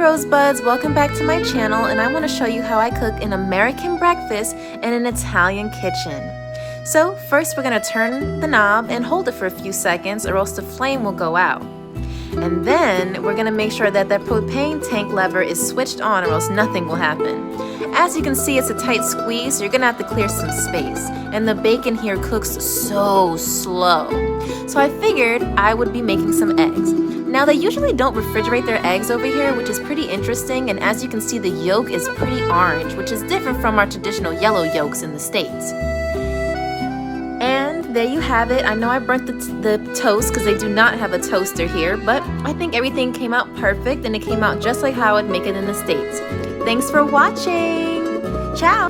Rosebuds, welcome back to my channel, and I want to show you how I cook an American breakfast in an Italian kitchen. So first we're going to turn the knob and hold it for a few seconds or else the flame will go out. And then we're going to make sure that propane tank lever is switched on or else nothing will happen. As you can see, it's a tight squeeze, so you're going to have to clear some space. And the bacon here cooks so slow. So I figured I would be making some eggs. Now they usually don't refrigerate their eggs over here, which is pretty interesting, and as you can see the yolk is pretty orange, which is different from our traditional yellow yolks in the States. And there you have it. I know I burnt the toast because they do not have a toaster here, but I think everything came out perfect and it came out just like how I would make it in the States. Thanks for watching. Ciao.